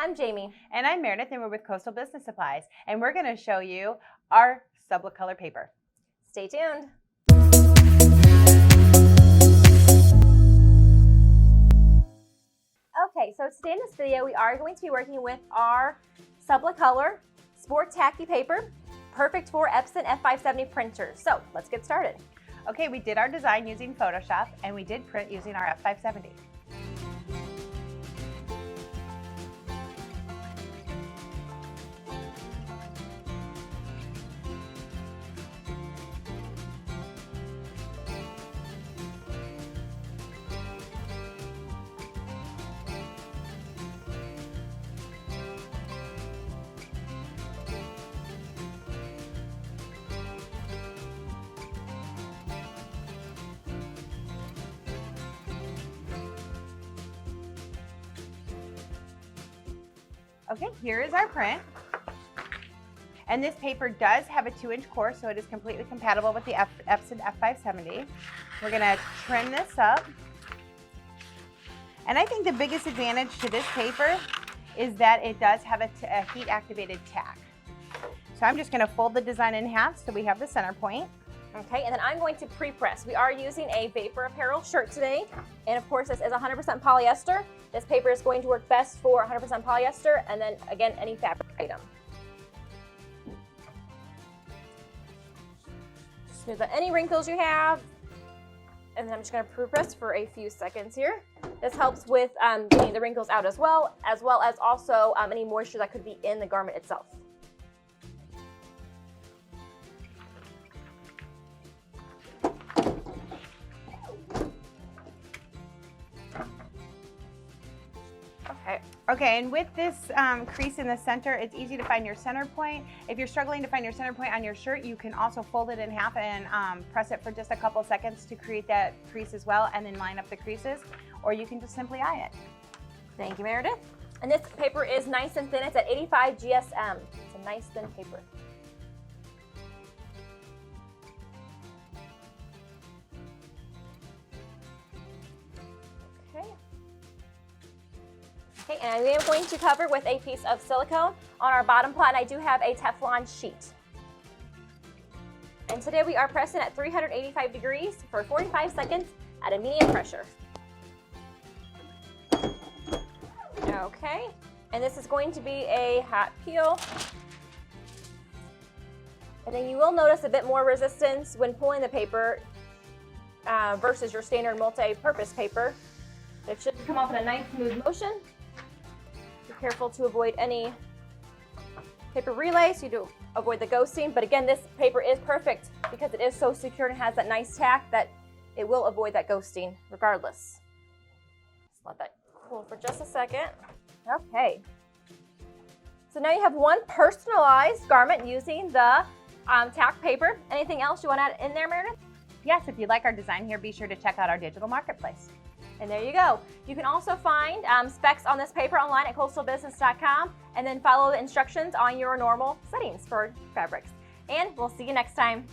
I'm Jamie. And I'm Meredith, and we're with Coastal Business Supplies. And we're going to show you our SubliColor paper. Stay tuned. Okay, so today in this video, we are going to be working with our SubliColor Sport Tacky paper, perfect for Epson F570 printers. So let's get started. Okay, we did our design using Photoshop, and we did print using our F570. Okay, here is our print. And this paper does have a 2-inch core, so it is completely compatible with the Epson F570. We're gonna trim this up. And I think the biggest advantage to this paper is that it does have a heat-activated tack. So I'm just gonna fold the design in half so we have the center point. Okay, and then I'm going to pre-press. We are using a Vapor Apparel shirt today. And of course, this is 100% polyester. This paper is going to work best for 100% polyester, and then again, any fabric item. Smooth out any wrinkles you have. And then I'm just gonna pre-press for a few seconds here. This helps with getting the wrinkles out as well as also any moisture that could be in the garment itself. Okay, and with this crease in the center, it's easy to find your center point. If you're struggling to find your center point on your shirt, you can also fold it in half and press it for just a couple seconds to create that crease as well, and then line up the creases, or you can just simply eye it. Thank you, Meredith. And this paper is nice and thin. It's at 85 GSM. It's a nice thin paper. Okay, and we are going to cover with a piece of silicone on our bottom plate, and I do have a Teflon sheet. And today we are pressing at 385 degrees for 45 seconds at a medium pressure. Okay, and this is going to be a hot peel. And then you will notice a bit more resistance when pulling the paper versus your standard multi-purpose paper. It should come off in a nice smooth motion. Be careful to avoid any paper relay so you do avoid the ghosting. But again, this paper is perfect because it is so secure and has that nice tack that it will avoid that ghosting regardless. Just let that cool for just a second. Okay. So now you have one personalized garment using the tack paper. Anything else you want to add in there, Meredith? Yes, if you like our design here, be sure to check out our digital marketplace. And there you go. You can also find specs on this paper online at coastalbusiness.com, and then follow the instructions on your normal settings for fabrics. And we'll see you next time.